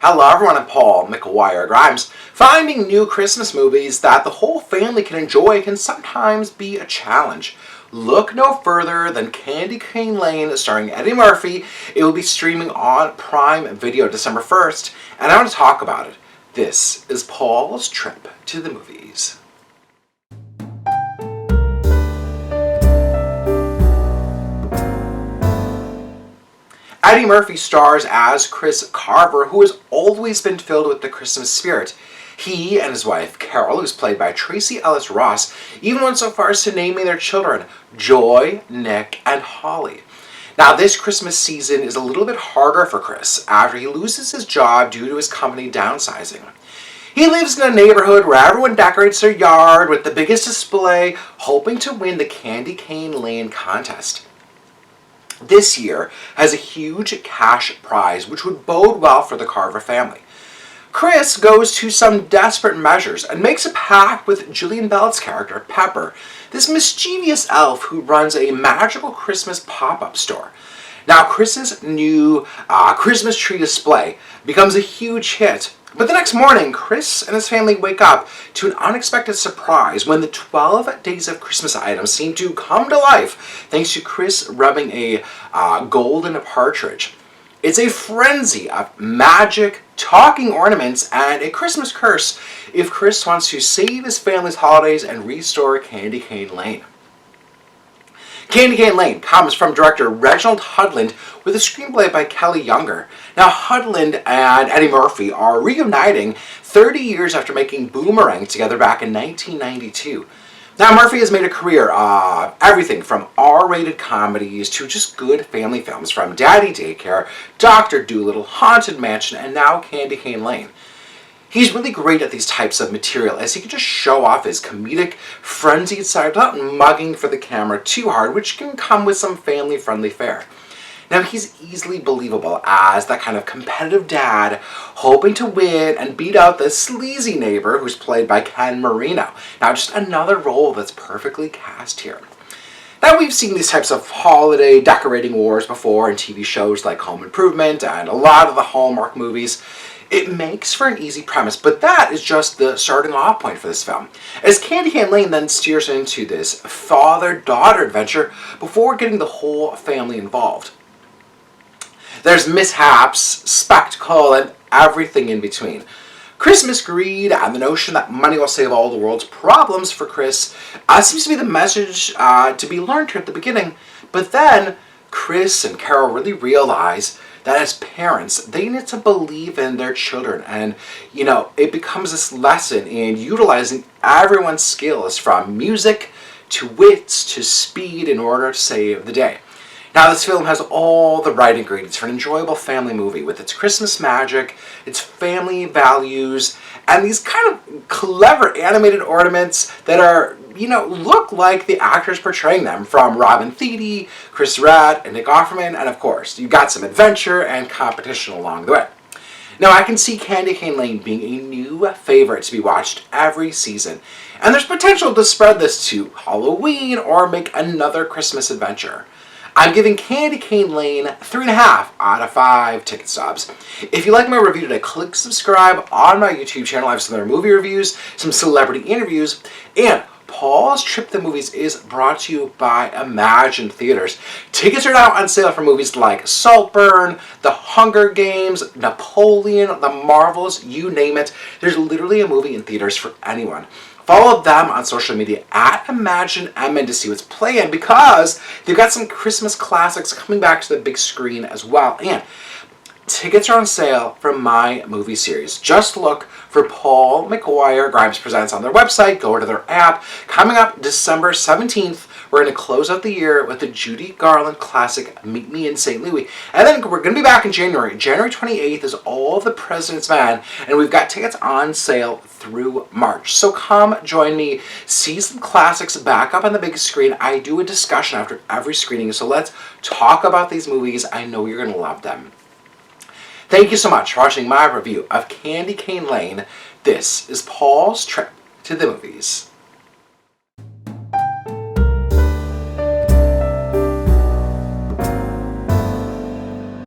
Hello everyone, I'm Paul McGuire-Grimes. Finding new Christmas movies that the whole family can enjoy can sometimes be a challenge. Look no further than Candy Cane Lane starring Eddie Murphy. It will be streaming on Prime Video December 1st, and I want to talk about it. This is Paul's trip to the movies. Eddie Murphy stars as Chris Carver, who has always been filled with the Christmas spirit. He and his wife, Carol, who's played by Tracee Ellis Ross, even went so far as to naming their children Joy, Nick, and Holly. Now, this Christmas season is a little bit harder for Chris after he loses his job due to his company downsizing. He lives in a neighborhood where everyone decorates their yard with the biggest display, hoping to win the Candy Cane Lane contest. This year has a huge cash prize, which would bode well for the Carver family. Chris goes to some desperate measures and makes a pact with Jillian character, Pepper, this mischievous elf who runs a magical Christmas pop-up store. Now, Chris's new Christmas tree display becomes a huge hit, but the next morning, Chris and his family wake up to an unexpected surprise when the 12 Days of Christmas items seem to come to life thanks to Chris rubbing a golden partridge. It's a frenzy of magic, talking ornaments, and a Christmas curse if Chris wants to save his family's holidays and restore Candy Cane Lane. Candy Cane Lane comes from director Reginald Hudlin with a screenplay by Kelly Younger. Now, Hudlin and Eddie Murphy are reuniting 30 years after making Boomerang together back in 1992. Now, Murphy has made a career everything from R-rated comedies to just good family films, from Daddy Daycare, Dr. Dolittle, Haunted Mansion, and now Candy Cane Lane. He's really great at these types of material, as he can just show off his comedic, frenzied side without mugging for the camera too hard, which can come with some family-friendly fare. Now, he's easily believable as that kind of competitive dad, hoping to win and beat out the sleazy neighbor who's played by Ken Marino. Now, just another role that's perfectly cast here. Now, we've seen these types of holiday decorating wars before in TV shows like Home Improvement and a lot of the Hallmark movies. It makes for an easy premise, but that is just the starting off point for this film, as Candy Cane Lane then steers into this father-daughter adventure before getting the whole family involved. There's mishaps, spectacle, and everything in between. Christmas greed and the notion that money will save all the world's problems for Chris seems to be the message to be learned here at the beginning, but then Chris and Carol really realize that as parents, they need to believe in their children. And, it becomes this lesson in utilizing everyone's skills, from music to wits to speed, in order to save the day. Now, this film has all the right ingredients for an enjoyable family movie, with its Christmas magic, its family values, and these kind of clever animated ornaments that are, look like the actors portraying them, from Robin Thede, Chris Pratt, and Nick Offerman, and of course, you've got some adventure and competition along the way. Now, I can see Candy Cane Lane being a new favorite to be watched every season, and there's potential to spread this to Halloween or make another Christmas adventure. I'm giving Candy Cane Lane 3.5 out of 5 ticket stubs. If you like my review today, click subscribe on my YouTube channel. I have some other movie reviews, some celebrity interviews, and Paul's Trip to the Movies is brought to you by Imagine Theaters. Tickets are now on sale for movies like Saltburn, The Hunger Games, Napoleon, The Marvels, you name it. There's literally a movie in theaters for anyone. Follow them on social media at ImagineMN to see what's playing, because they've got some Christmas classics coming back to the big screen as well. And tickets are on sale for my movie series. Just look for Paul McGuire-Grimes Presents on their website. Go to their app. Coming up December 17th, we're going to close out the year with the Judy Garland classic, Meet Me in St. Louis. And then we're going to be back in January. January 28th is All the President's Men, and we've got tickets on sale through March. So come join me, see some classics back up on the big screen. I do a discussion after every screening, so let's talk about these movies. I know you're going to love them. Thank you so much for watching my review of Candy Cane Lane. This is Paul's Trip to the Movies.